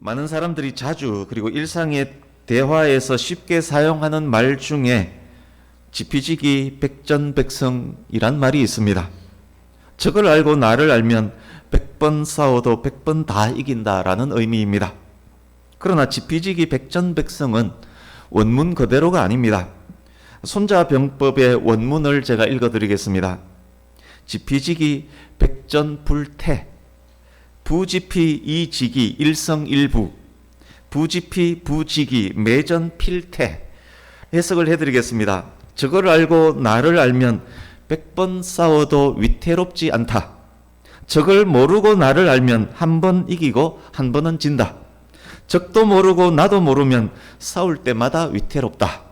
많은 사람들이 자주 그리고 일상의 대화에서 쉽게 사용하는 말 중에 지피지기 백전백승이란 말이 있습니다. 저걸 알고 나를 알면 100번 싸워도 100번 다 이긴다라는 의미입니다. 그러나 지피지기 백전백승은 원문 그대로가 아닙니다. 손자병법의 원문을 제가 읽어드리겠습니다. 지피지기 백전불태, 부지피 이지기 일성일부, 부지피 부지기 매전필태. 해석을 해드리겠습니다. 저걸 알고 나를 알면 100번 싸워도 위태롭지 않다. 적을 모르고 나를 알면 한 번 이기고 한 번은 진다. 적도 모르고 나도 모르면 싸울 때마다 위태롭다.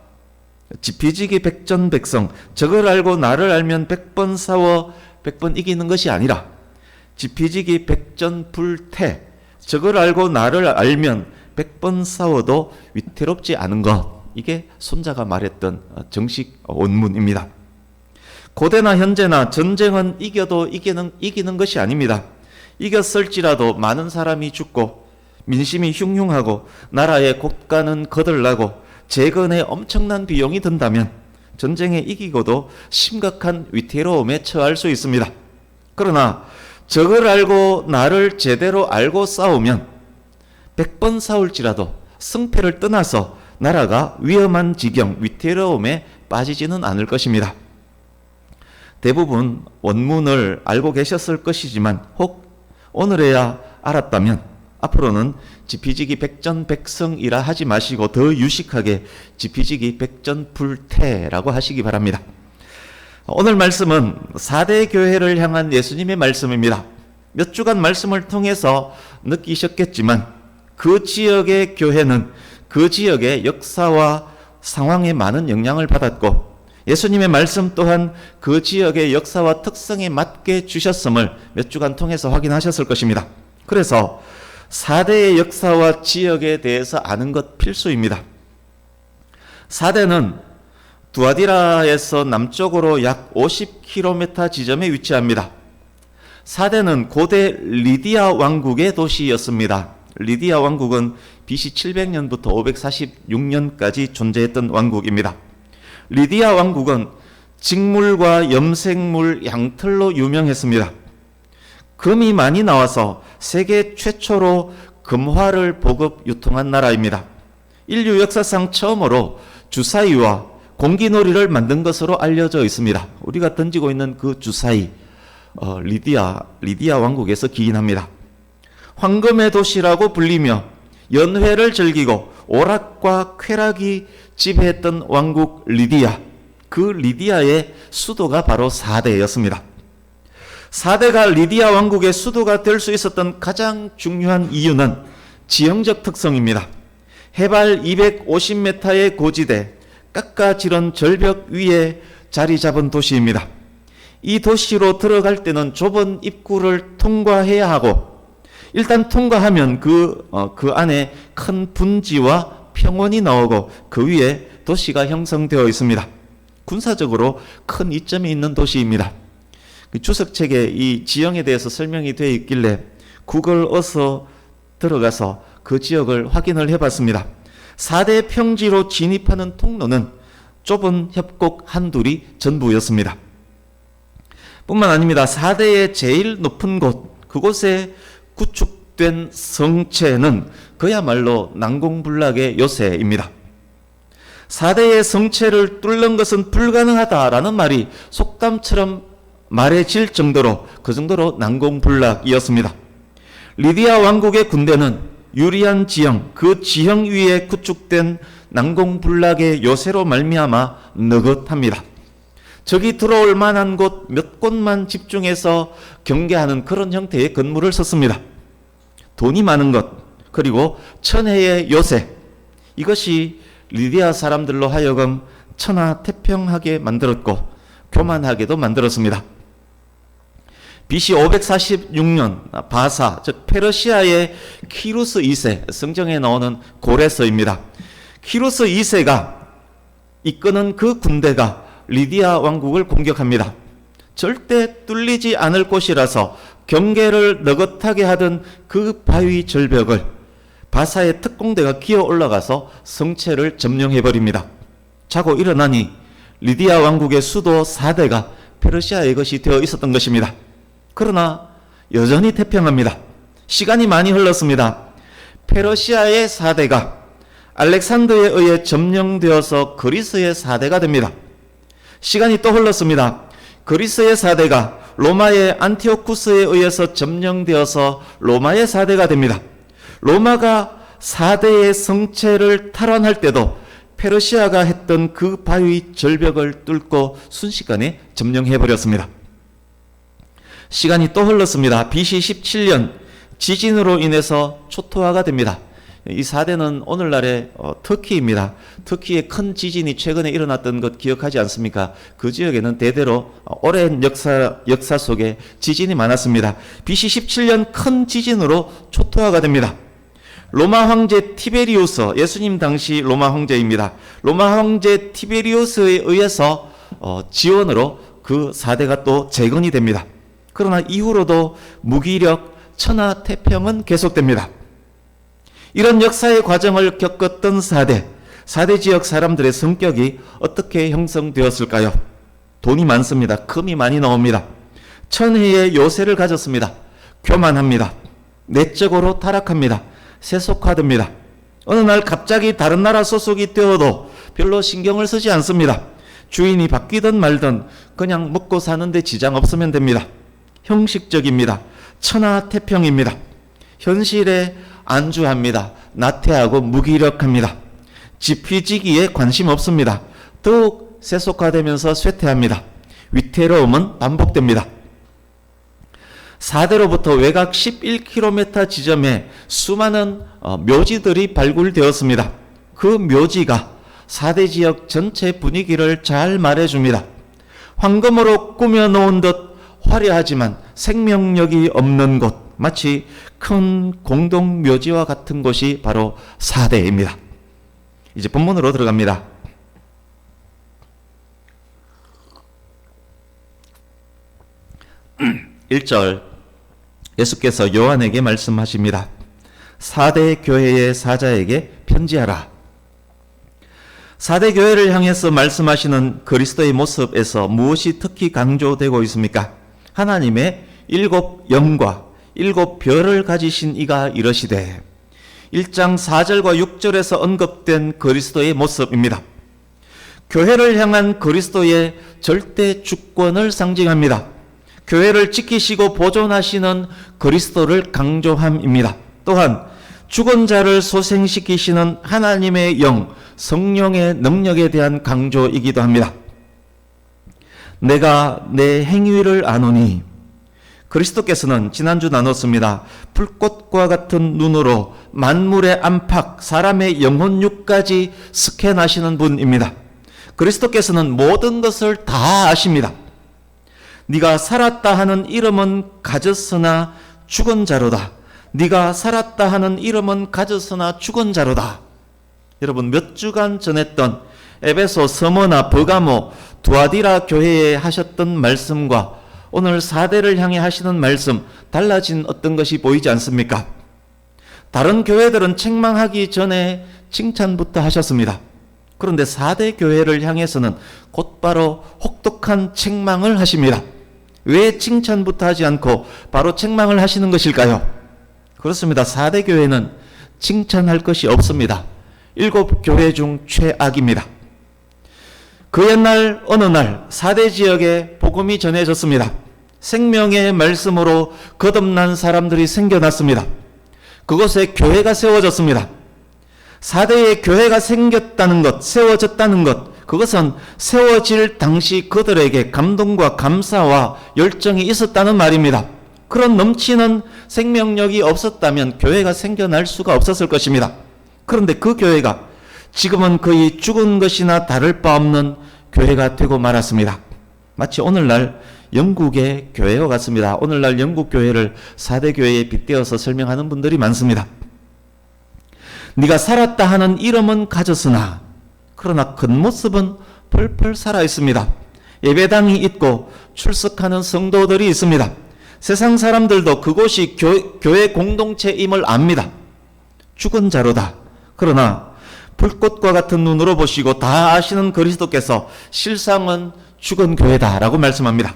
지피지기 백전백승, 적을 알고 나를 알면 100번 싸워 100번 이기는 것이 아니라 지피지기 백전불태, 적을 알고 나를 알면 100번 싸워도 위태롭지 않은 것. 이게 손자가 말했던 정식 원문입니다. 고대나 현재나 전쟁은 이겨도 이기는 것이 아닙니다. 이겼을지라도 많은 사람이 죽고 민심이 흉흉하고 나라의 국가는 거들나고 재건에 엄청난 비용이 든다면 전쟁에 이기고도 심각한 위태로움에 처할 수 있습니다. 그러나 적을 알고 나를 제대로 알고 싸우면 100번 싸울지라도 승패를 떠나서 나라가 위험한 지경, 위태로움에 빠지지는 않을 것입니다. 대부분 원문을 알고 계셨을 것이지만 혹 오늘에야 알았다면 앞으로는 지피지기 백전백승이라 하지 마시고 더 유식하게 지피지기 백전불태라고 하시기 바랍니다. 오늘 말씀은 4대 교회를 향한 예수님의 말씀입니다. 몇 주간 말씀을 통해서 느끼셨겠지만 그 지역의 교회는 그 지역의 역사와 상황에 많은 영향을 받았고 예수님의 말씀 또한 그 지역의 역사와 특성에 맞게 주셨음을 몇 주간 통해서 확인하셨을 것입니다. 그래서 4대의 역사와 지역에 대해서 아는 것 필수입니다. 4대는 두아디라에서 남쪽으로 약 50km 지점에 위치합니다. 4대는 고대 리디아 왕국의 도시였습니다. 리디아 왕국은 BC 700년부터 546년까지 존재했던 왕국입니다. 리디아 왕국은 직물과 염색물, 양털로 유명했습니다. 금이 많이 나와서 세계 최초로 금화를 보급 유통한 나라입니다. 인류 역사상 처음으로 주사위와 공기놀이를 만든 것으로 알려져 있습니다. 우리가 던지고 있는 그 주사위, 리디아 왕국에서 기인합니다. 황금의 도시라고 불리며 연회를 즐기고 오락과 쾌락이 지배했던 왕국 리디아, 그 리디아의 수도가 바로 4대였습니다. 4대가 리디아 왕국의 수도가 될 수 있었던 가장 중요한 이유는 지형적 특성입니다. 해발 250m의 고지대, 깎아지른 절벽 위에 자리 잡은 도시입니다. 이 도시로 들어갈 때는 좁은 입구를 통과해야 하고 일단 통과하면 그 안에 큰 분지와 평원이 나오고 그 위에 도시가 형성되어 있습니다. 군사적으로 큰 이점이 있는 도시입니다. 주석책에 이 지형에 대해서 설명이 되어 있길래 구글 어서 들어가서 그 지역을 확인을 해봤습니다. 4대 평지로 진입하는 통로는 좁은 협곡 한둘이 전부였습니다. 뿐만 아닙니다. 4대의 제일 높은 곳, 그곳에 구축된 성체는 그야말로 난공불락의 요새입니다. 4대의 성체를 뚫는 것은 불가능하다라는 말이 속담처럼 말해질 정도로 그 정도로 난공불락이었습니다. 리디아 왕국의 군대는 유리한 지형, 그 지형 위에 구축된 난공불락의 요새로 말미암아 느긋합니다. 적이 들어올 만한 곳 몇 곳만 집중해서 경계하는 그런 형태의 건물을 썼습니다. 돈이 많은 것, 그리고 천혜의 요새, 이것이 리디아 사람들로 하여금 천하태평하게 만들었고 교만하게도 만들었습니다. BC 546년 바사, 즉 페르시아의 키루스 2세, 성경에 나오는 고레서입니다. 키루스 2세가 이끄는 그 군대가 리디아 왕국을 공격합니다. 절대 뚫리지 않을 곳이라서 경계를 느긋하게 하던 그 바위 절벽을 바사의 특공대가 기어 올라가서 성체를 점령해버립니다. 자고 일어나니 리디아 왕국의 수도 사대가 페르시아의 것이 되어 있었던 것입니다. 그러나 여전히 태평합니다. 시간이 많이 흘렀습니다. 페르시아의 사대가 알렉산더에 의해 점령되어서 그리스의 사대가 됩니다. 시간이 또 흘렀습니다. 그리스의 사대가 로마의 안티오쿠스에 의해서 점령되어서 로마의 사대가 됩니다. 로마가 사대의 성체를 탈환할 때도 페르시아가 했던 그 바위 절벽을 뚫고 순식간에 점령해버렸습니다. 시간이 또 흘렀습니다. BC 17년 지진으로 인해서 초토화가 됩니다. 이 사대는 오늘날의 터키입니다. 터키의 큰 지진이 최근에 일어났던 것 기억하지 않습니까? 그 지역에는 대대로 오랜 역사 속에 지진이 많았습니다. BC 17년 큰 지진으로 초토화가 됩니다. 로마 황제 티베리우스, 예수님 당시 로마 황제입니다. 로마 황제 티베리우스에 의해서 지원으로 그 사대가 또 재건이 됩니다. 그러나 이후로도 무기력, 천하태평은 계속됩니다. 이런 역사의 과정을 겪었던 사대 지역 사람들의 성격이 어떻게 형성되었을까요? 돈이 많습니다. 금이 많이 나옵니다. 천혜의 요새를 가졌습니다. 교만합니다. 내적으로 타락합니다. 세속화됩니다. 어느 날 갑자기 다른 나라 소속이 되어도 별로 신경을 쓰지 않습니다. 주인이 바뀌든 말든 그냥 먹고 사는데 지장 없으면 됩니다. 형식적입니다. 천하태평입니다. 현실에 안주합니다. 나태하고 무기력합니다. 지피지기에 관심 없습니다. 더욱 세속화되면서 쇠퇴합니다. 위태로움은 반복됩니다. 사대로부터 외곽 11km 지점에 수많은 묘지들이 발굴되었습니다. 그 묘지가 사대 지역 전체 분위기를 잘 말해줍니다. 황금으로 꾸며놓은 듯 화려하지만 생명력이 없는 곳, 마치 큰 공동 묘지와 같은 곳이 바로 사대입니다. 이제 본문으로 들어갑니다. 1절 예수께서 요한에게 말씀하십니다. 사대 교회의 사자에게 편지하라. 사대 교회를 향해서 말씀하시는 그리스도의 모습에서 무엇이 특히 강조되고 있습니까? 하나님의 7 영과 7 별을 가지신 이가 이러시되, 1장 4절과 6절에서 언급된 그리스도의 모습입니다. 교회를 향한 그리스도의 절대 주권을 상징합니다. 교회를 지키시고 보존하시는 그리스도를 강조함입니다. 또한 죽은 자를 소생시키시는 하나님의 영, 성령의 능력에 대한 강조이기도 합니다. 내가 내 행위를 아노니, 그리스도께서는 지난주 나눴습니다. 불꽃과 같은 눈으로 만물의 안팎, 사람의 영혼육까지 스캔하시는 분입니다. 그리스도께서는 모든 것을 다 아십니다. 네가 살았다 하는 이름은 가졌으나 죽은 자로다. 네가 살았다 하는 이름은 가졌으나 죽은 자로다. 여러분, 몇 주간 전했던 에베소, 서머나, 버가모, 두아디라 교회에 하셨던 말씀과 오늘 사대를 향해 하시는 말씀, 달라진 어떤 것이 보이지 않습니까? 다른 교회들은 책망하기 전에 칭찬부터 하셨습니다. 그런데 사대 교회를 향해서는 곧바로 혹독한 책망을 하십니다. 왜 칭찬부터 하지 않고 바로 책망을 하시는 것일까요? 그렇습니다. 사대 교회는 칭찬할 것이 없습니다. 7 교회 중 최악입니다. 그 옛날 어느 날 사대 지역에 복음이 전해졌습니다. 생명의 말씀으로 거듭난 사람들이 생겨났습니다. 그곳에 교회가 세워졌습니다. 사대에 교회가 생겼다는 것, 세워졌다는 것, 그것은 세워질 당시 그들에게 감동과 감사와 열정이 있었다는 말입니다. 그런 넘치는 생명력이 없었다면 교회가 생겨날 수가 없었을 것입니다. 그런데 그 교회가 지금은 거의 죽은 것이나 다를 바 없는 교회가 되고 말았습니다. 마치 오늘날 영국의 교회와 같습니다. 오늘날 영국 교회를 사대 교회에 빗대어서 설명하는 분들이 많습니다. 네가 살았다 하는 이름은 가졌으나 그러나 겉모습은 펄펄 살아있습니다. 예배당이 있고 출석하는 성도들이 있습니다. 세상 사람들도 그곳이 교회 공동체임을 압니다. 죽은 자로다. 그러나 불꽃과 같은 눈으로 보시고 다 아시는 그리스도께서 실상은 죽은 교회다라고 말씀합니다.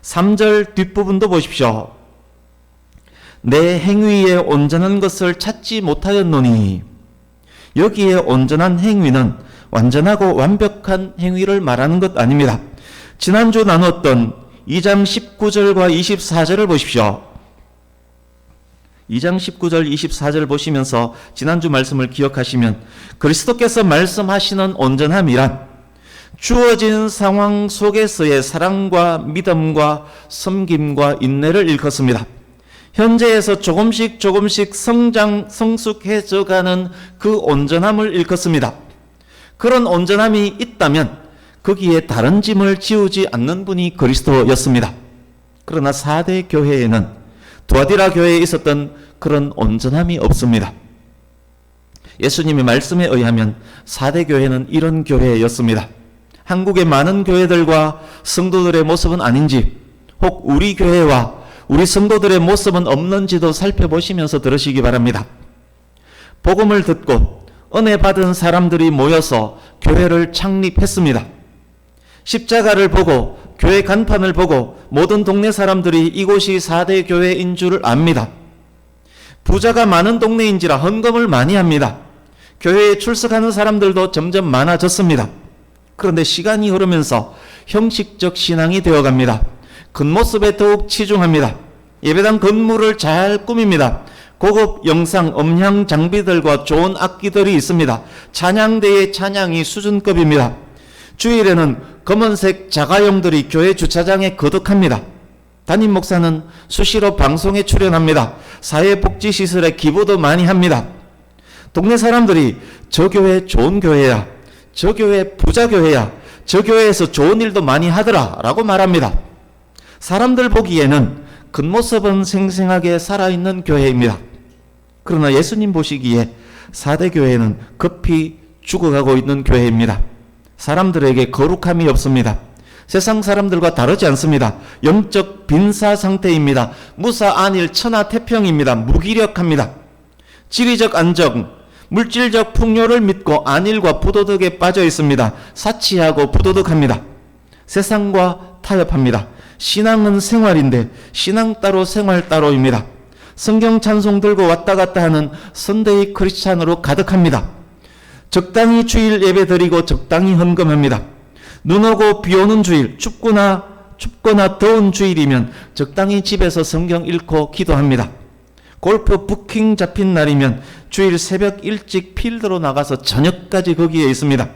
3절 뒷부분도 보십시오. 내 행위에 온전한 것을 찾지 못하였노니, 여기에 온전한 행위는 완전하고 완벽한 행위를 말하는 것 아닙니다. 지난주 나눴던 2장 19절과 24절을 보십시오. 2장 19절 24절 보시면서 지난주 말씀을 기억하시면 그리스도께서 말씀하시는 온전함이란 주어진 상황 속에서의 사랑과 믿음과 섬김과 인내를 일컫습니다. 현재에서 조금씩 성숙해져가는 그 온전함을 일컫습니다. 그런 온전함이 있다면 거기에 다른 짐을 지우지 않는 분이 그리스도였습니다. 그러나 4대 교회에는, 두아디라 교회에 있었던 그런 온전함이 없습니다. 예수님의 말씀에 의하면 4대 교회는 이런 교회였습니다. 한국의 많은 교회들과 성도들의 모습은 아닌지, 혹 우리 교회와 우리 성도들의 모습은 없는지도 살펴보시면서 들으시기 바랍니다. 복음을 듣고 은혜 받은 사람들이 모여서 교회를 창립했습니다. 십자가를 보고 교회 간판을 보고 모든 동네 사람들이 이곳이 4대 교회인 줄 압니다. 부자가 많은 동네인지라 헌금을 많이 합니다. 교회에 출석하는 사람들도 점점 많아졌습니다. 그런데 시간이 흐르면서 형식적 신앙이 되어갑니다. 겉모습에 더욱 치중합니다. 예배당 건물을 잘 꾸밉니다. 고급 영상, 음향 장비들과 좋은 악기들이 있습니다. 찬양대의 찬양이 수준급입니다. 주일에는 검은색 자가용들이 교회 주차장에 거득합니다. 담임 목사는 수시로 방송에 출연합니다. 사회복지시설에 기부도 많이 합니다. 동네 사람들이 저 교회 좋은 교회야, 저 교회 부자 교회야, 저 교회에서 좋은 일도 많이 하더라 라고 말합니다. 사람들 보기에는 겉모습은 생생하게 살아있는 교회입니다. 그러나 예수님 보시기에 4대 교회는 급히 죽어가고 있는 교회입니다. 사람들에게 거룩함이 없습니다. 세상 사람들과 다르지 않습니다. 영적 빈사 상태입니다. 무사 안일 천하태평입니다. 무기력합니다. 지리적 안정, 물질적 풍요를 믿고 안일과 부도덕에 빠져 있습니다. 사치하고 부도덕합니다. 세상과 타협합니다. 신앙은 생활인데 신앙 따로 생활 따로입니다. 성경 찬송 들고 왔다 갔다 하는 선데이 크리스찬으로 가득합니다. 적당히 주일 예배 드리고 적당히 헌금합니다. 눈 오고 비 오는 주일, 춥거나 더운 주일이면 적당히 집에서 성경 읽고 기도합니다. 골프 부킹 잡힌 날이면 주일 새벽 일찍 필드로 나가서 저녁까지 거기에 있습니다.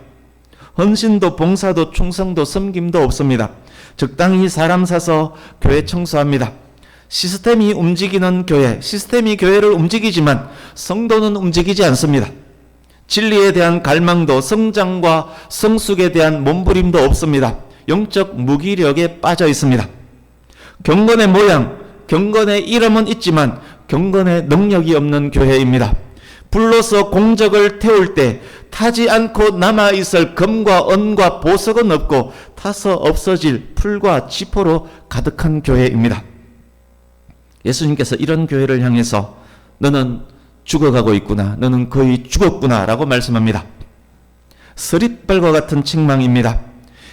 헌신도 봉사도 충성도 섬김도 없습니다. 적당히 사람 사서 교회 청소합니다. 시스템이 움직이는 교회, 시스템이 교회를 움직이지만 성도는 움직이지 않습니다. 진리에 대한 갈망도 성장과 성숙에 대한 몸부림도 없습니다. 영적 무기력에 빠져 있습니다. 경건의 모양, 경건의 이름은 있지만 경건의 능력이 없는 교회입니다. 불로서 공적을 태울 때 타지 않고 남아있을 금과 은과 보석은 없고 타서 없어질 풀과 지포로 가득한 교회입니다. 예수님께서 이런 교회를 향해서 너는 죽어가고 있구나, 너는 거의 죽었구나 라고 말씀합니다. 서릿발과 같은 책망입니다.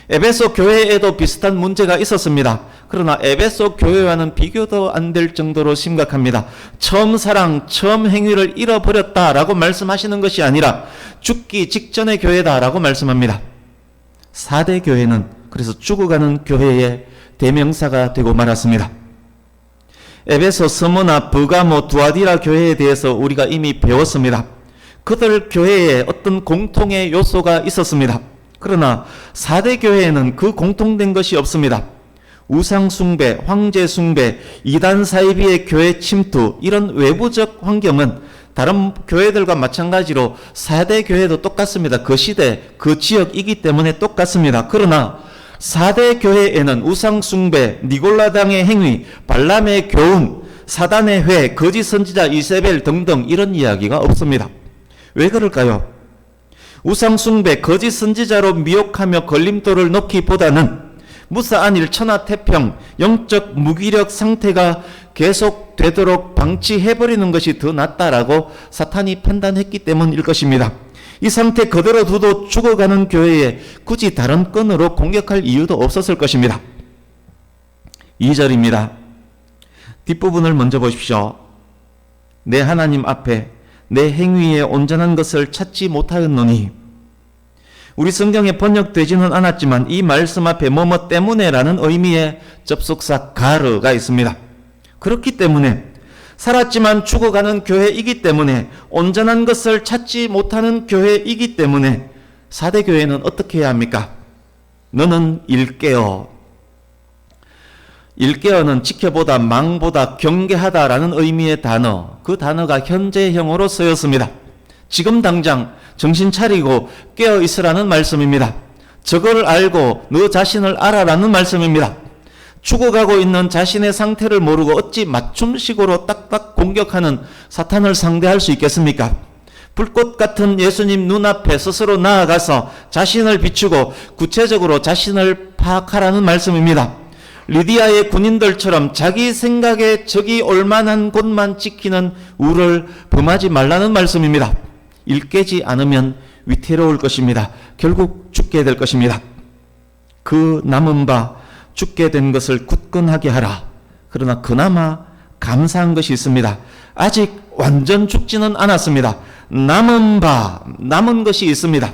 에베소 교회에도 비슷한 문제가 있었습니다. 그러나 에베소 교회와는 비교도 안 될 정도로 심각합니다. 처음 사랑, 처음 행위를 잃어버렸다라고 말씀하시는 것이 아니라 죽기 직전의 교회다라고 말씀합니다. 4대 교회는 그래서 죽어가는 교회의 대명사가 되고 말았습니다. 에베소, 스무나, 브가모, 두아디라 교회에 대해서 우리가 이미 배웠습니다. 그들 교회에 어떤 공통의 요소가 있었습니다. 그러나 4대 교회에는 그 공통된 것이 없습니다. 우상숭배, 황제숭배, 이단 사이비의 교회 침투, 이런 외부적 환경은 다른 교회들과 마찬가지로 4대 교회도 똑같습니다. 그 시대, 그 지역이기 때문에 똑같습니다. 그러나 4대 교회에는 우상숭배, 니골라당의 행위, 발람의 교훈, 사단의 회, 거짓 선지자 이세벨 등등 이런 이야기가 없습니다. 왜 그럴까요? 우상숭배, 거짓 선지자로 미혹하며 걸림돌을 놓기보다는 무사안일 천하태평, 영적 무기력 상태가 계속 되도록 방치해버리는 것이 더 낫다라고 사탄이 판단했기 때문일 것입니다. 이 상태 그대로 두도 죽어가는 교회에 굳이 다른 건으로 공격할 이유도 없었을 것입니다. 2절입니다. 뒷부분을 먼저 보십시오. 내 하나님 앞에 내 행위에 온전한 것을 찾지 못하였노니. 우리 성경에 번역되지는 않았지만 이 말씀 앞에 뭐뭐 때문에라는 의미의 접속사 가르가 있습니다. 그렇기 때문에 살았지만 죽어가는 교회이기 때문에 온전한 것을 찾지 못하는 교회이기 때문에 사대 교회는 어떻게 해야 합니까? 너는 일깨어. 일깨어는 지켜보다, 망보다, 경계하다라는 의미의 단어, 그 단어가 현재형으로 쓰였습니다. 지금 당장 정신 차리고 깨어 있으라는 말씀입니다. 저걸 알고 너 자신을 알아라는 말씀입니다. 죽어가고 있는 자신의 상태를 모르고 어찌 맞춤식으로 딱딱 공격하는 사탄을 상대할 수 있겠습니까? 불꽃 같은 예수님 눈앞에 스스로 나아가서 자신을 비추고 구체적으로 자신을 파악하라는 말씀입니다. 리디아의 군인들처럼 자기 생각에 적이 올만한 곳만 지키는 우를 범하지 말라는 말씀입니다. 일깨지 않으면 위태로울 것입니다. 결국 죽게 될 것입니다. 그 남은 바 죽게 된 것을 굳건하게 하라. 그러나 그나마 감사한 것이 있습니다. 아직 완전 죽지는 않았습니다. 남은 것이 있습니다.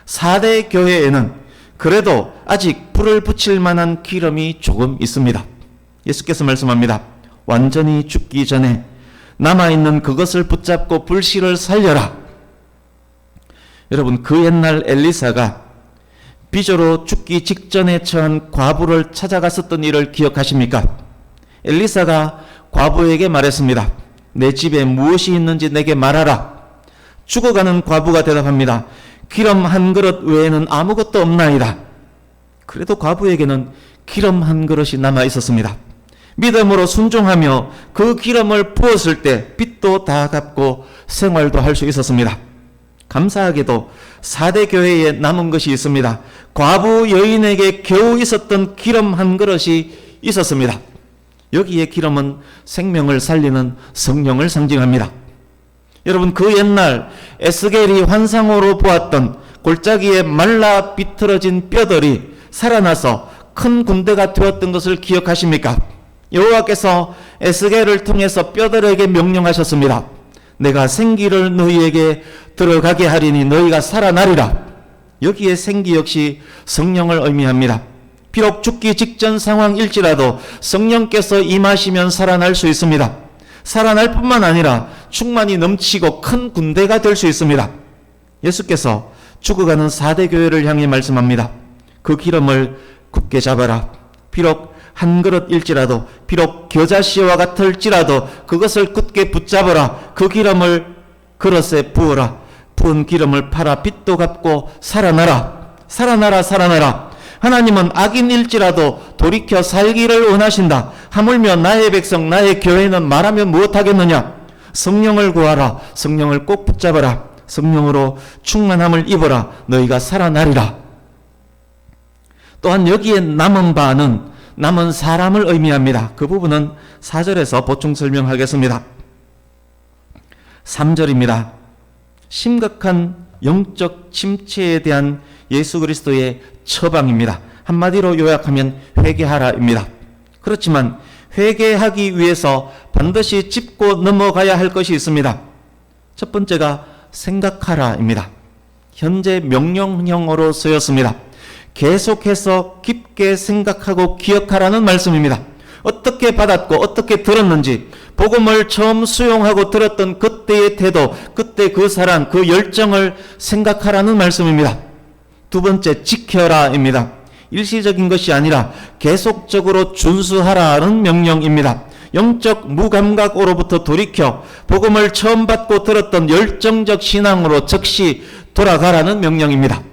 4대 교회에는 그래도 아직 불을 붙일 만한 기름이 조금 있습니다. 예수께서 말씀합니다. 완전히 죽기 전에 남아있는 그것을 붙잡고 불씨를 살려라. 여러분, 그 옛날 엘리사가 비조로 죽기 직전에 처한 과부를 찾아갔었던 일을 기억하십니까? 엘리사가 과부에게 말했습니다. 내 집에 무엇이 있는지 내게 말하라. 죽어가는 과부가 대답합니다. 기름 한 그릇 외에는 아무것도 없나이다. 그래도 과부에게는 기름 한 그릇이 남아 있었습니다. 믿음으로 순종하며 그 기름을 부었을 때 빚도 다 갚고 생활도 할 수 있었습니다. 감사하게도 4대 교회에 남은 것이 있습니다. 과부 여인에게 겨우 있었던 기름 한 그릇이 있었습니다. 여기에 기름은 생명을 살리는 성령을 상징합니다. 여러분, 그 옛날 에스겔이 환상으로 보았던 골짜기에 말라 비틀어진 뼈들이 살아나서 큰 군대가 되었던 것을 기억하십니까? 여호와께서 에스겔을 통해서 뼈들에게 명령하셨습니다. 내가 생기를 너희에게 들어가게 하리니 너희가 살아나리라. 여기에 생기 역시 성령을 의미합니다. 비록 죽기 직전 상황일지라도 성령께서 임하시면 살아날 수 있습니다. 살아날 뿐만 아니라 충만히 넘치고 큰 군대가 될 수 있습니다. 예수께서 죽어가는 4대 교회를 향해 말씀합니다. 그 기름을 굳게 잡아라. 비록 한 그릇일지라도, 비록 겨자씨와 같을지라도 그것을 굳게 붙잡아라. 그 기름을 그릇에 부어라. 부은 기름을 팔아 빚도 갚고 살아나라. 살아나라, 살아나라. 하나님은 악인일지라도 돌이켜 살기를 원하신다. 하물며 나의 백성, 나의 교회는 말하면 무엇하겠느냐? 성령을 구하라. 성령을 꼭 붙잡아라. 성령으로 충만함을 입어라. 너희가 살아나리라. 또한 여기에 남은 바는 남은 사람을 의미합니다. 그 부분은 4절에서 보충 설명하겠습니다. 3절입니다. 심각한 영적 침체에 대한 예수 그리스도의 처방입니다. 한마디로 요약하면 회개하라입니다. 그렇지만 회개하기 위해서 반드시 짚고 넘어가야 할 것이 있습니다. 첫 번째가 생각하라입니다. 현재 명령형으로 쓰였습니다. 계속해서 깊게 생각하고 기억하라는 말씀입니다. 어떻게 받았고 어떻게 들었는지, 복음을 처음 수용하고 들었던 그때의 태도, 그때 그 사랑, 그 열정을 생각하라는 말씀입니다. 두 번째, 지켜라입니다. 일시적인 것이 아니라 계속적으로 준수하라는 명령입니다. 영적 무감각으로부터 돌이켜 복음을 처음 받고 들었던 열정적 신앙으로 즉시 돌아가라는 명령입니다.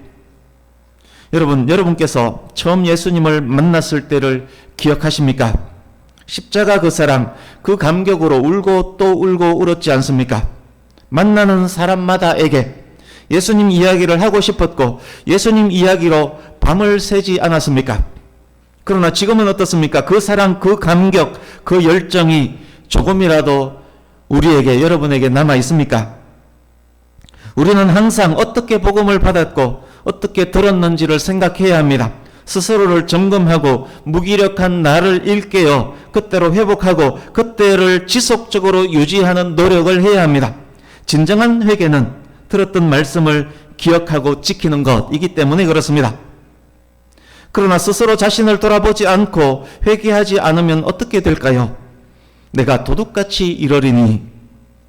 여러분께서 처음 예수님을 만났을 때를 기억하십니까? 십자가 그 사랑, 그 감격으로 울고 또 울고 울었지 않습니까? 만나는 사람마다에게 예수님 이야기를 하고 싶었고 예수님 이야기로 밤을 새지 않았습니까? 그러나 지금은 어떻습니까? 그 사랑, 그 감격, 그 열정이 조금이라도 우리에게, 여러분에게 남아 있습니까? 우리는 항상 어떻게 복음을 받았고 어떻게 들었는지를 생각해야 합니다. 스스로를 점검하고 무기력한 나를 일깨어 그때로 회복하고 그때를 지속적으로 유지하는 노력을 해야 합니다. 진정한 회개는 들었던 말씀을 기억하고 지키는 것이기 때문에 그렇습니다. 그러나 스스로 자신을 돌아보지 않고 회개하지 않으면 어떻게 될까요? 내가 도둑같이 이러리니,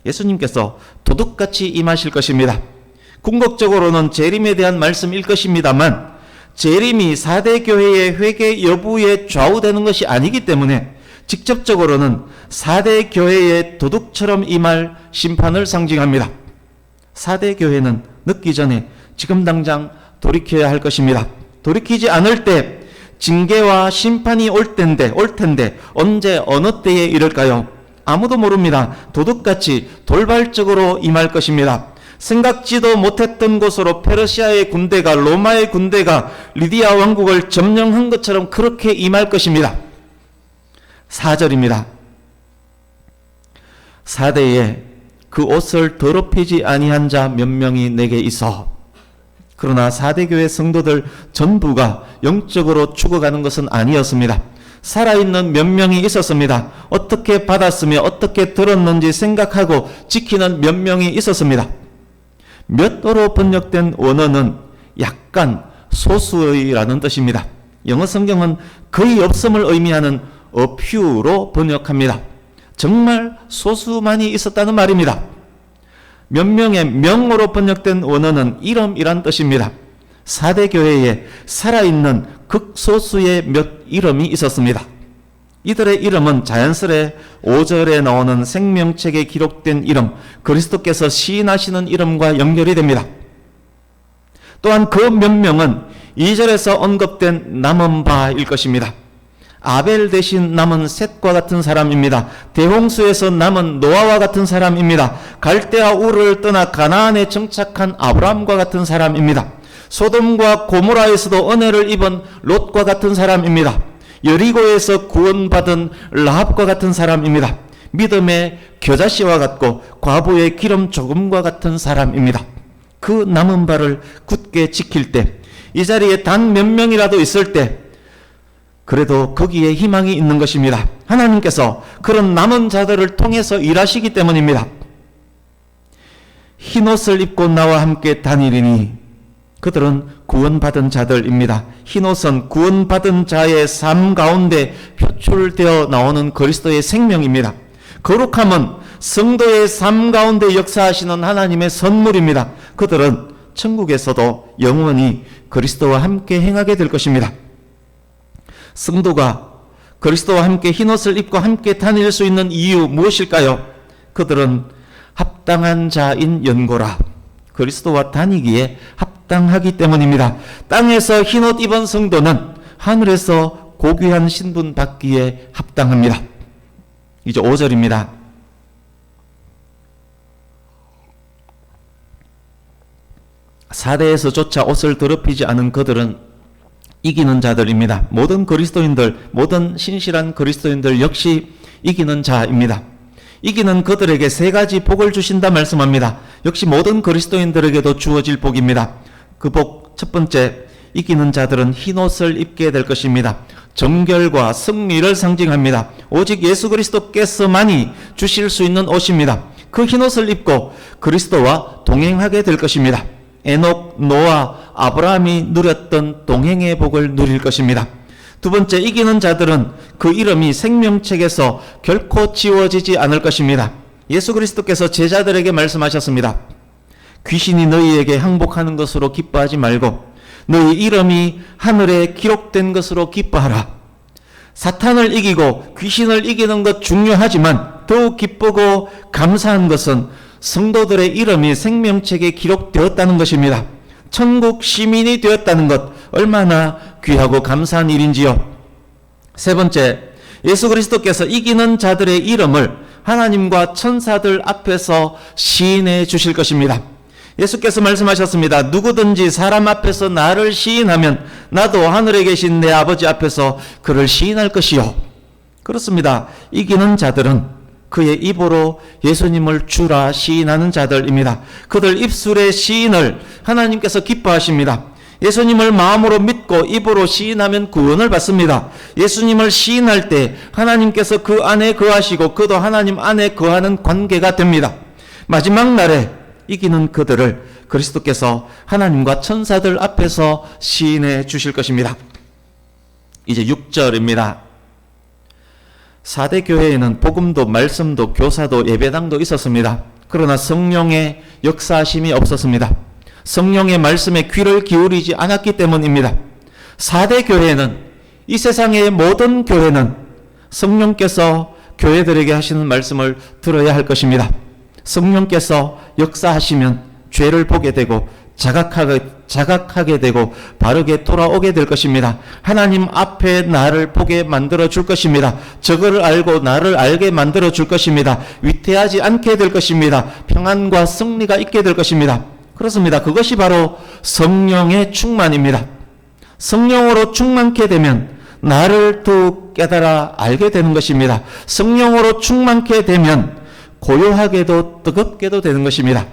예수님께서 도둑같이 임하실 것입니다. 궁극적으로는 재림에 대한 말씀일 것입니다만 재림이 4대 교회의 회개 여부에 좌우되는 것이 아니기 때문에 직접적으로는 4대 교회의 도둑처럼 임할 심판을 상징합니다. 4대 교회는 늦기 전에 지금 당장 돌이켜야 할 것입니다. 돌이키지 않을 때 징계와 심판이 올 텐데 언제 어느 때에 이럴까요? 아무도 모릅니다. 도둑같이 돌발적으로 임할 것입니다. 생각지도 못했던 곳으로 페르시아의 군대가, 로마의 군대가 리디아 왕국을 점령한 것처럼 그렇게 임할 것입니다. 4절입니다. 4대에 그 옷을 더럽히지 아니한 자 몇 명이 내게 있어. 그러나 4대 교회 성도들 전부가 영적으로 죽어가는 것은 아니었습니다. 살아있는 몇 명이 있었습니다. 어떻게 받았으며 어떻게 들었는지 생각하고 지키는 몇 명이 있었습니다. 몇 어로 번역된 원어는 약간 소수의라는 뜻입니다. 영어 성경은 거의 없음을 의미하는 a few로 번역합니다. 정말 소수만이 있었다는 말입니다. 몇 명의 명어로 번역된 원어는 이름이란 뜻입니다. 4대 교회에 살아있는 극소수의 몇 이름이 있었습니다. 이들의 이름은 자연스레 5절에 나오는 생명책에 기록된 이름, 그리스도께서 시인하시는 이름과 연결이 됩니다. 또한 그 몇 명은 2절에서 언급된 남은 바일 것입니다. 아벨 대신 남은 셋과 같은 사람입니다. 대홍수에서 남은 노아와 같은 사람입니다. 갈대아 우르를 떠나 가나안에 정착한 아브라함과 같은 사람입니다. 소돔과 고모라에서도 은혜를 입은 롯과 같은 사람입니다. 여리고에서 구원받은 라합과 같은 사람입니다. 믿음의 겨자씨와 같고 과부의 기름 조금과 같은 사람입니다. 그 남은 바를 굳게 지킬 때, 이 자리에 단 몇 명이라도 있을 때 그래도 거기에 희망이 있는 것입니다. 하나님께서 그런 남은 자들을 통해서 일하시기 때문입니다. 흰옷을 입고 나와 함께 다니리니 그들은 구원받은 자들입니다. 흰옷은 구원받은 자의 삶 가운데 표출되어 나오는 그리스도의 생명입니다. 거룩함은 성도의 삶 가운데 역사하시는 하나님의 선물입니다. 그들은 천국에서도 영원히 그리스도와 함께 행하게 될 것입니다. 성도가 그리스도와 함께 흰옷을 입고 함께 다닐 수 있는 이유 무엇일까요? 그들은 합당한 자인 연고라, 그리스도와 다니기에 합당하기 때문입니다. 땅에서 흰옷 입은 성도는 하늘에서 고귀한 신분 받기에 합당합니다. 이제 5절입니다. 사대에서조차 옷을 더럽히지 않은 그들은 이기는 자들입니다. 모든 그리스도인들, 모든 신실한 그리스도인들 역시 이기는 자입니다. 이기는 그들에게 세 가지 복을 주신다 말씀합니다. 역시 모든 그리스도인들에게도 주어질 복입니다. 그 복 첫 번째, 이기는 자들은 흰옷을 입게 될 것입니다. 정결과 승리를 상징합니다. 오직 예수 그리스도께서만이 주실 수 있는 옷입니다. 그 흰옷을 입고 그리스도와 동행하게 될 것입니다. 에녹, 노아, 아브라함이 누렸던 동행의 복을 누릴 것입니다. 두 번째, 이기는 자들은 그 이름이 생명책에서 결코 지워지지 않을 것입니다. 예수 그리스도께서 제자들에게 말씀하셨습니다. 귀신이 너희에게 항복하는 것으로 기뻐하지 말고 너희 이름이 하늘에 기록된 것으로 기뻐하라. 사탄을 이기고 귀신을 이기는 것 중요하지만 더욱 기쁘고 감사한 것은 성도들의 이름이 생명책에 기록되었다는 것입니다. 천국 시민이 되었다는 것, 얼마나 귀하고 감사한 일인지요. 세 번째, 예수 그리스도께서 이기는 자들의 이름을 하나님과 천사들 앞에서 시인해 주실 것입니다. 예수께서 말씀하셨습니다. 누구든지 사람 앞에서 나를 시인하면 나도 하늘에 계신 내 아버지 앞에서 그를 시인할 것이요. 그렇습니다. 이기는 자들은 그의 입으로 예수님을 주라 시인하는 자들입니다. 그들 입술의 시인을 하나님께서 기뻐하십니다. 예수님을 마음으로 믿고 입으로 시인하면 구원을 받습니다. 예수님을 시인할 때 하나님께서 그 안에 거하시고 그도 하나님 안에 거하는 관계가 됩니다. 마지막 날에 이기는 그들을 그리스도께서 하나님과 천사들 앞에서 시인해 주실 것입니다. 이제 6절입니다. 4대 교회에는 복음도 말씀도 교사도 예배당도 있었습니다. 그러나 성령의 역사하심이 없었습니다. 성령의 말씀에 귀를 기울이지 않았기 때문입니다. 4대 교회는, 이 세상의 모든 교회는 성령께서 교회들에게 하시는 말씀을 들어야 할 것입니다. 성령께서 역사하시면 죄를 보게 되고 자각하게 되고 바르게 돌아오게 될 것입니다. 하나님 앞에 나를 보게 만들어 줄 것입니다. 저거를 알고 나를 알게 만들어 줄 것입니다. 위태하지 않게 될 것입니다. 평안과 승리가 있게 될 것입니다. 그렇습니다. 그것이 바로 성령의 충만입니다. 성령으로 충만케 되면 나를 더 깨달아 알게 되는 것입니다. 성령으로 충만케 되면 고요하게도 뜨겁게도 되는 것입니다.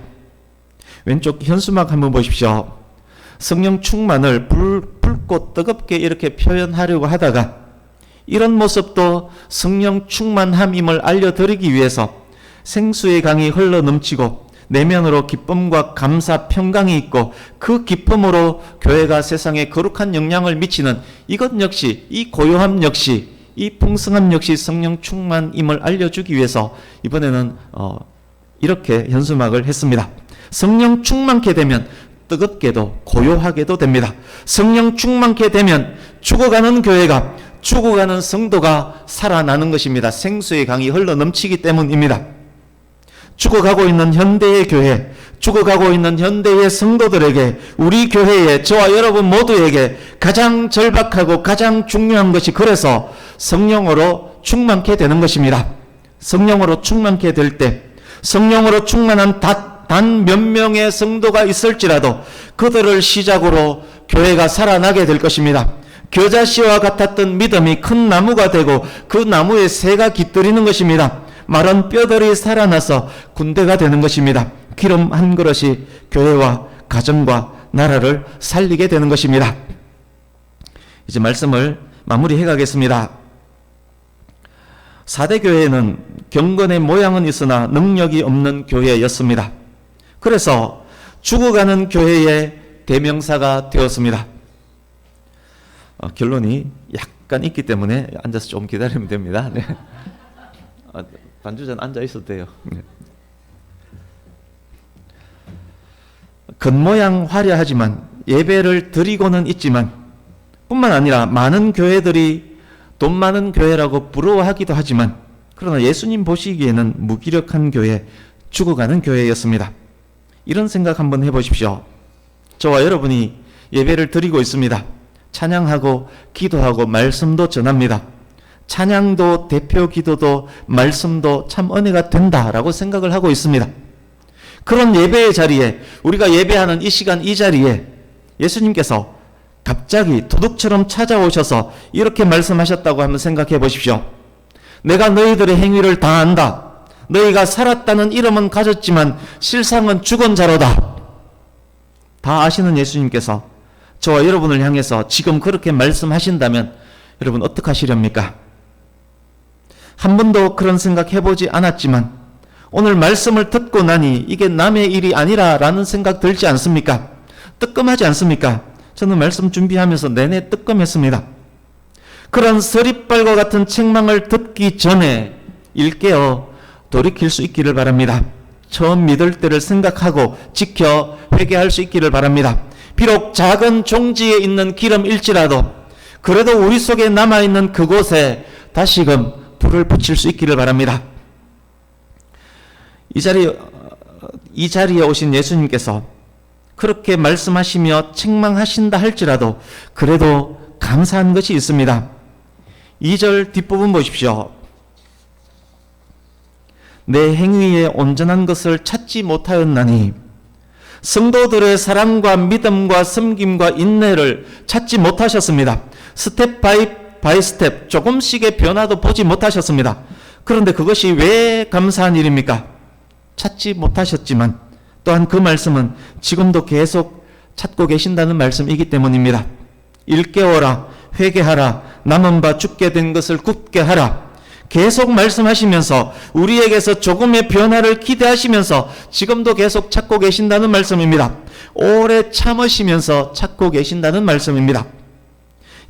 왼쪽 현수막 한번 보십시오. 성령 충만을 붉고 뜨겁게 이렇게 표현하려고 하다가 이런 모습도 성령 충만함임을 알려드리기 위해서 생수의 강이 흘러 넘치고 내면으로 기쁨과 감사, 평강이 있고 그 기쁨으로 교회가 세상에 거룩한 영향을 미치는 이것 역시, 이 고요함 역시, 이 풍성함 역시 성령 충만임을 알려주기 위해서 이번에는 이렇게 현수막을 했습니다. 성령 충만케 되면 뜨겁게도 고요하게도 됩니다. 성령 충만케 되면 죽어가는 교회가, 죽어가는 성도가 살아나는 것입니다. 생수의 강이 흘러 넘치기 때문입니다. 죽어가고 있는 현대의 교회, 죽어가고 있는 현대의 성도들에게, 우리 교회에, 저와 여러분 모두에게 가장 절박하고 가장 중요한 것이 그래서 성령으로 충만케 되는 것입니다. 성령으로 충만케 될 때, 성령으로 충만한 단 몇 명의 성도가 있을지라도 그들을 시작으로 교회가 살아나게 될 것입니다. 겨자씨와 같았던 믿음이 큰 나무가 되고 그 나무에 새가 깃들이는 것입니다. 마른 뼈들이 살아나서 군대가 되는 것입니다. 기름 한 그릇이 교회와 가정과 나라를 살리게 되는 것입니다. 이제 말씀을 마무리해 가겠습니다. 4대 교회는 경건의 모양은 있으나 능력이 없는 교회였습니다. 그래서 죽어가는 교회의 대명사가 되었습니다. 결론이 약간 있기 때문에 앉아서 좀 기다리면 됩니다. 네. 반주자는 앉아 있어도 돼요. 네. 겉모양 화려하지만 예배를 드리고는 있지만 뿐만 아니라 많은 교회들이 돈 많은 교회라고 부러워하기도 하지만 그러나 예수님 보시기에는 무기력한 교회, 죽어가는 교회였습니다. 이런 생각 한번 해보십시오. 저와 여러분이 예배를 드리고 있습니다. 찬양하고 기도하고 말씀도 전합니다. 찬양도 대표 기도도 말씀도 참 은혜가 된다라고 생각을 하고 있습니다. 그런 예배의 자리에, 우리가 예배하는 이 시간 이 자리에 예수님께서 갑자기 도둑처럼 찾아오셔서 이렇게 말씀하셨다고 한번 생각해 보십시오. 내가 너희들의 행위를 다 안다. 너희가 살았다는 이름은 가졌지만 실상은 죽은 자로다. 다 아시는 예수님께서 저와 여러분을 향해서 지금 그렇게 말씀하신다면 여러분 어떡하시렵니까? 한 번도 그런 생각 해보지 않았지만 오늘 말씀을 듣고 나니 이게 남의 일이 아니라라는 생각 들지 않습니까? 뜨끔하지 않습니까? 저는 말씀 준비하면서 내내 뜨끔했습니다. 그런 서리빨과 같은 책망을 듣기 전에 일깨어 돌이킬 수 있기를 바랍니다. 처음 믿을 때를 생각하고 지켜 회개할 수 있기를 바랍니다. 비록 작은 종지에 있는 기름일지라도 그래도 우리 속에 남아있는 그곳에 다시금 불을 붙일 수 있기를 바랍니다. 이 자리에 오신 예수님께서 그렇게 말씀하시며 책망하신다 할지라도 그래도 감사한 것이 있습니다. 2절 뒷부분 보십시오. 내 행위에 온전한 것을 찾지 못하였나니 성도들의 사랑과 믿음과 섬김과 인내를 찾지 못하셨습니다. 스텝 바이 스텝 조금씩의 변화도 보지 못하셨습니다. 그런데 그것이 왜 감사한 일입니까? 찾지 못하셨지만 또한 그 말씀은 지금도 계속 찾고 계신다는 말씀이기 때문입니다. 일깨워라, 회개하라, 남은 바 죽게 된 것을 굳게 하라. 계속 말씀하시면서 우리에게서 조금의 변화를 기대하시면서 지금도 계속 찾고 계신다는 말씀입니다. 오래 참으시면서 찾고 계신다는 말씀입니다.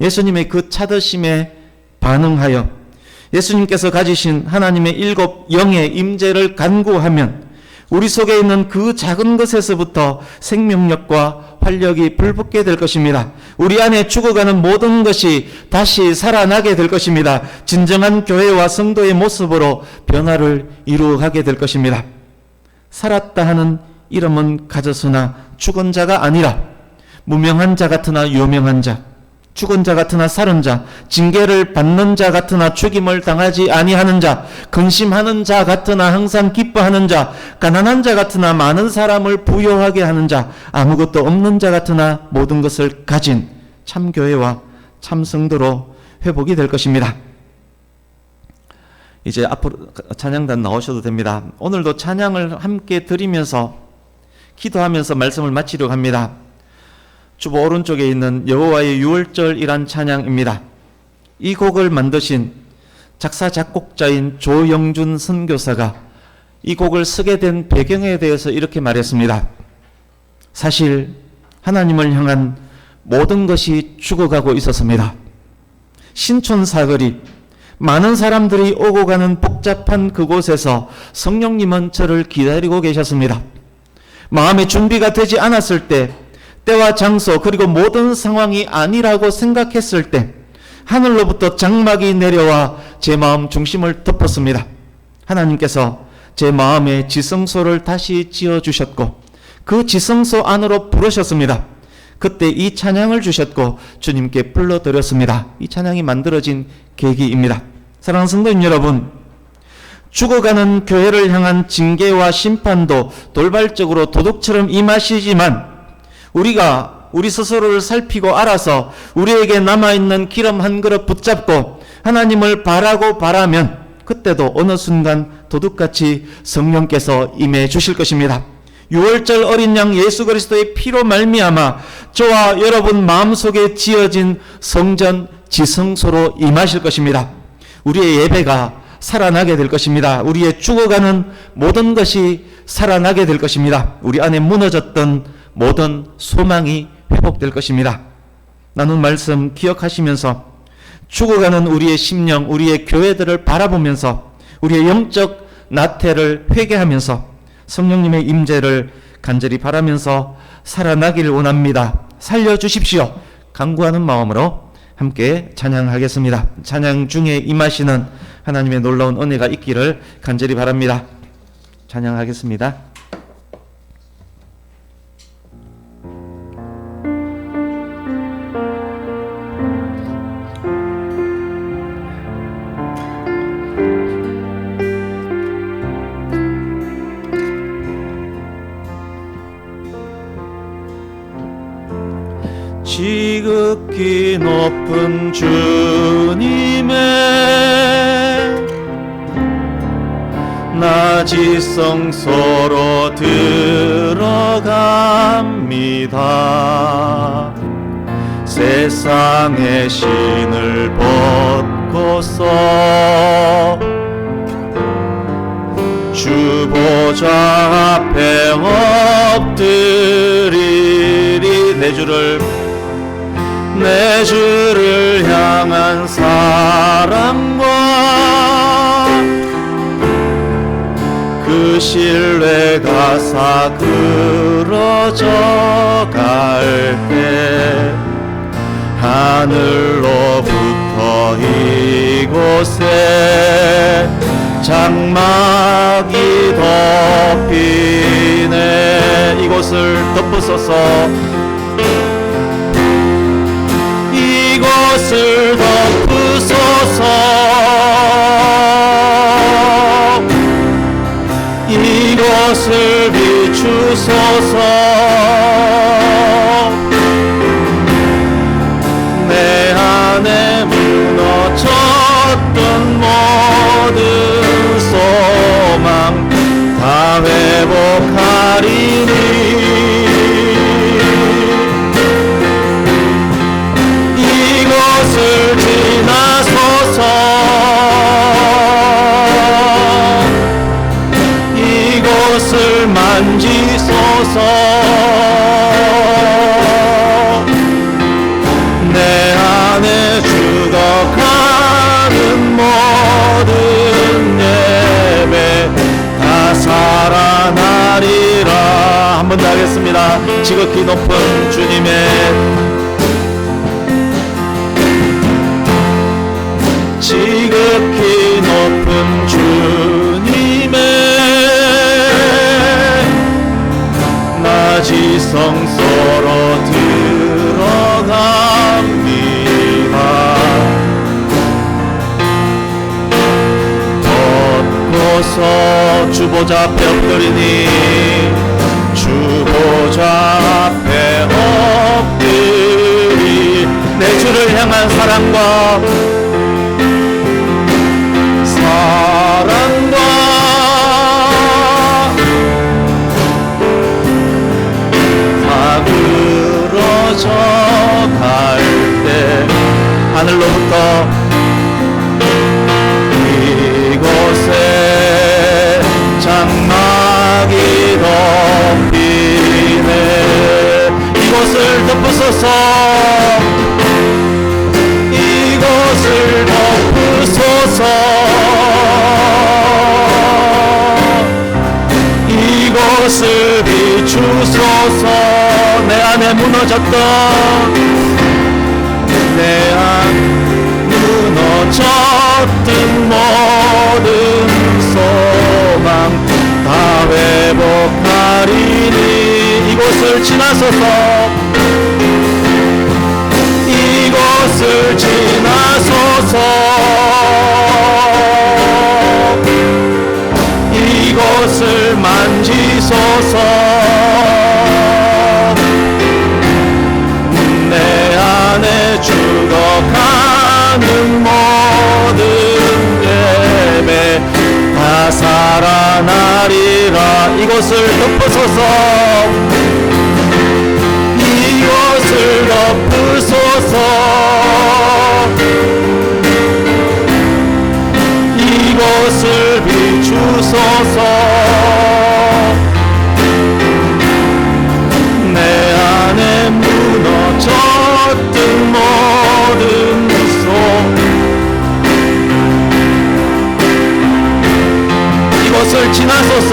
예수님의 그 찾으심에 반응하여 예수님께서 가지신 하나님의 7 영의 임재를 간구하면 우리 속에 있는 그 작은 것에서부터 생명력과 활력이 불붙게 될 것입니다. 우리 안에 죽어가는 모든 것이 다시 살아나게 될 것입니다. 진정한 교회와 성도의 모습으로 변화를 이루어가게 될 것입니다. 살았다 하는 이름은 가졌으나 죽은 자가 아니라 무명한 자 같으나 유명한 자, 죽은 자 같으나 살은 자, 징계를 받는 자 같으나 죽임을 당하지 아니하는 자, 근심하는 자 같으나 항상 기뻐하는 자, 가난한 자 같으나 많은 사람을 부요하게 하는 자, 아무것도 없는 자 같으나 모든 것을 가진 참교회와 참성도로 회복이 될 것입니다. 이제 앞으로 찬양단 나오셔도 됩니다. 오늘도 찬양을 함께 드리면서 기도하면서 말씀을 마치려고 합니다. 주보 오른쪽에 있는 여호와의 유월절이란 찬양입니다. 이 곡을 만드신 작사 작곡자인 조영준 선교사가 이 곡을 쓰게 된 배경에 대해서 이렇게 말했습니다. 사실 하나님을 향한 모든 것이 죽어가고 있었습니다. 신촌 사거리, 많은 사람들이 오고 가는 복잡한 그곳에서 성령님은 저를 기다리고 계셨습니다. 마음의 준비가 되지 않았을 때, 때와 장소 그리고 모든 상황이 아니라고 생각했을 때 하늘로부터 장막이 내려와 제 마음 중심을 덮었습니다. 하나님께서 제 마음에 지성소를 다시 지어주셨고 그 지성소 안으로 부르셨습니다. 그때 이 찬양을 주셨고 주님께 불러드렸습니다. 이 찬양이 만들어진 계기입니다. 사랑하는 성도님 여러분, 죽어가는 교회를 향한 징계와 심판도 돌발적으로 도둑처럼 임하시지만 우리가 우리 스스로를 살피고 알아서 우리에게 남아있는 기름 한 그릇 붙잡고 하나님을 바라고 바라면 그때도 어느 순간 도둑같이 성령께서 임해 주실 것입니다. 6월절 어린 양 예수 그리스도의 피로 말미암아 저와 여러분 마음속에 지어진 성전 지성소로 임하실 것입니다. 우리의 예배가 살아나게 될 것입니다. 우리의 죽어가는 모든 것이 살아나게 될 것입니다. 우리 안에 무너졌던 모든 소망이 회복될 것입니다. 나눈 말씀 기억하시면서 죽어가는 우리의 심령, 우리의 교회들을 바라보면서 우리의 영적 나태를 회개하면서 성령님의 임재를 간절히 바라면서 살아나길 원합니다. 살려주십시오. 간구하는 마음으로 함께 찬양하겠습니다. 찬양 중에 임하시는 하나님의 놀라운 은혜가 있기를 간절히 바랍니다. 찬양하겠습니다. 지극히 높은 주님의 나지성소로 들어갑니다. 세상의 신을 벗고서 주 보좌 앞에 엎드리리. 내 주를 향한 사랑과 그 신뢰가 사그러져 갈 때 하늘로부터 이곳에 장막이 덮이네. 이곳을 덮으소서. 이곳을 덮으소서. 이곳을 비추소서. 내 안에 무너졌던 모든 다 회복하리니 이곳을 지나소서 이곳을 만지소서 내 안에 죽어가는 모든 예배 다 살아나리라. 한 번 더 하겠습니다. 지극히 높은 주님의 지극히 높은 주님의 마지성소로 들어갑니다. 걷고서 주보좌 앞에 엎드리니 주보좌 앞에 엎드리 내 주를 향한 사랑과 다 그러져 갈 때 하늘로부터 이곳에 장막이 덮이네. 이곳을 덮으소서 이곳을 덮으소서 이곳을 비추소서 내 안에 무너졌던 내 안 무너졌던 모든 소망 다 회복하리니 이곳을 지나소서 이곳을 지나소서 이곳을 만지소서 내 안에 죽어가는 모든 예배 다 살아나리라. 이곳을 덮으소서 이곳을 덮으소서 이곳을 비추소서 내 안에 무너졌던 모든 이곳을 지나소서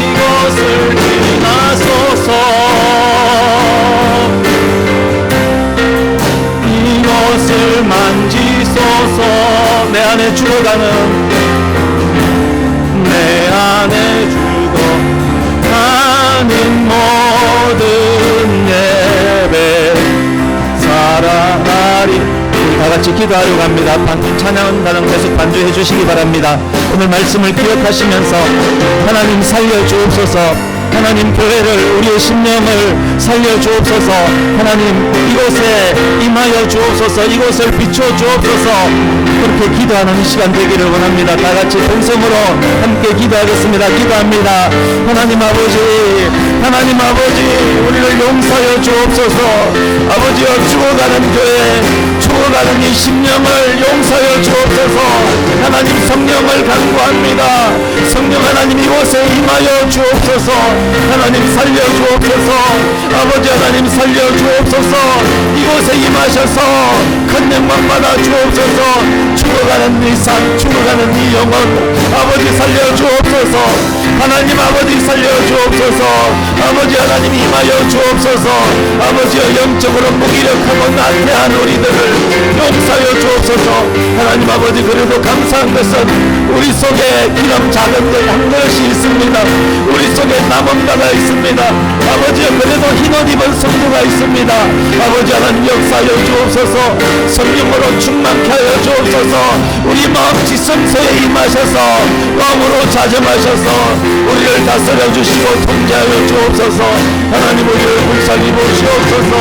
이곳을 지나소서 이곳을 만지소서 내 안에 죽어가는 내 안에 죽어가는 모든 예배 살아나리. 다같이 기도하려고 합니다. 방금 찬양단은 계속 반주해 주시기 바랍니다. 오늘 말씀을 기억하시면서 하나님 살려주옵소서. 하나님 교회를 우리의 심령을 살려주옵소서. 하나님 이곳에 임하여 주옵소서. 이곳을 비춰주옵소서. 그렇게 기도하는 이 시간 되기를 원합니다. 다같이 동성으로 함께 기도하겠습니다. 기도합니다. 하나님 아버지 우리를 용서하여 주옵소서. 아버지여 죽어가는 교회 죽어가는 이 심령을 용서하여 주옵소서. 하나님 성령을 간구합니다. 성령 하나님 이곳에 임하여 주옵소서. 하나님 살려 주옵소서. 아버지 하나님 살려 주옵소서. 이곳에 임하셔서 큰 영광 받아 주옵소서. 죽어가는 이 삶 죽어가는 이 영혼 아버지 살려 주옵소서. 하나님 아버지 살려 주옵소서. 아버지 하나님 임하여 주옵소서. 아버지여 영적으로 무기력하고 나태한 우리들을 용서하여 주옵소서. 하나님 아버지 그래도 감사한 것은 우리 속에 기름 작은 것 한 것이 있습니다. 우리 속에 남은 바가 있습니다. 아버지여 그래도 흰옷 입은 성도가 있습니다. 아버지 하나님 역사하여 주옵소서. 성령으로 충만케 하여 주옵소서. 우리 마음 지성소에 임하셔서 마음으로 자정하셔서 우리를 다스려 주시고 통제하여 주옵소서. 하나님 우리를 불쌍히 향히 보시옵소서.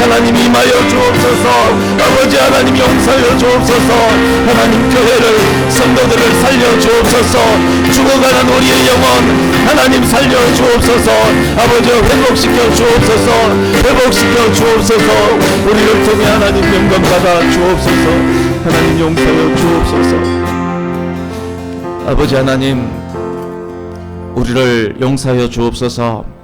하나님 임하여 주옵소서. 아버지 하나님 용서하여 주옵소서. 하나님 교회를 성도들을 살려 주옵소서. 죽어가는 우리의 영혼 하나님 살려 주옵소서. 아버지 회복시켜 주옵소서. 회복시켜 주옵소서. 우리를 통해 하나님 영광 받아 주옵소서. 하나님 용서하여 주옵소서. 아버지 하나님 우리를 용서하여 주옵소서.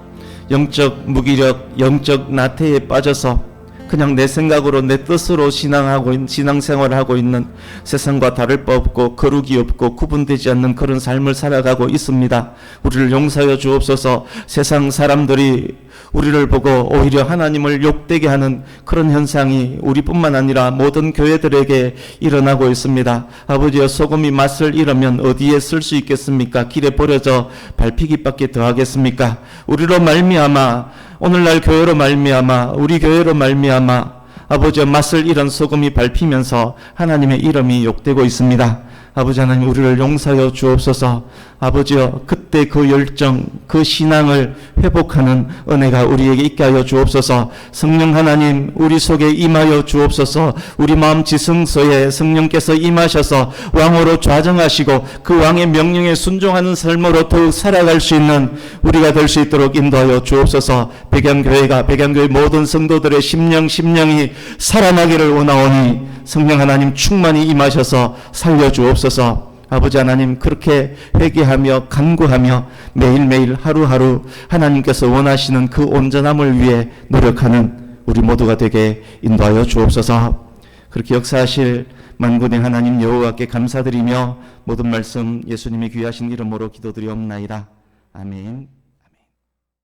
영적 무기력, 영적 나태에 빠져서 그냥 내 생각으로 내 뜻으로 신앙생활을 하고 있는, 세상과 다를 바 없고 거룩이 없고 구분되지 않는 그런 삶을 살아가고 있습니다. 우리를 용서하여 주옵소서. 세상 사람들이 우리를 보고 오히려 하나님을 욕되게 하는 그런 현상이 우리뿐만 아니라 모든 교회들에게 일어나고 있습니다. 아버지여, 소금이 맛을 잃으면 어디에 쓸 수 있겠습니까? 길에 버려져 밟히기밖에 더 하겠습니까? 우리로 말미암아, 오늘날 교회로 말미암아, 우리 교회로 말미암아 아버지여, 맛을 잃은 소금이 밟히면서 하나님의 이름이 욕되고 있습니다. 아버지 하나님 우리를 용서하여 주옵소서. 아버지여, 그때 그 열정, 그 신앙을 회복하는 은혜가 우리에게 있게 하여 주옵소서. 성령 하나님 우리 속에 임하여 주옵소서. 우리 마음 지성소에 성령께서 임하셔서 왕으로 좌정하시고 그 왕의 명령에 순종하는 삶으로 더욱 살아갈 수 있는 우리가 될 수 있도록 인도하여 주옵소서. 백양교회가, 백양교회 모든 성도들의 심령이 살아나기를 원하오니 성령 하나님 충만히 임하셔서 살려주옵소서. 아버지 하나님 그렇게 회개하며 간구하며 매일매일 하루하루 하나님께서 원하시는 그 온전함을 위해 노력하는 우리 모두가 되게 인도하여 주옵소서. 그렇게 역사하실 만군의 하나님 여호와께 감사드리며 모든 말씀 예수님의 귀하신 이름으로 기도드리옵나이다. 아멘.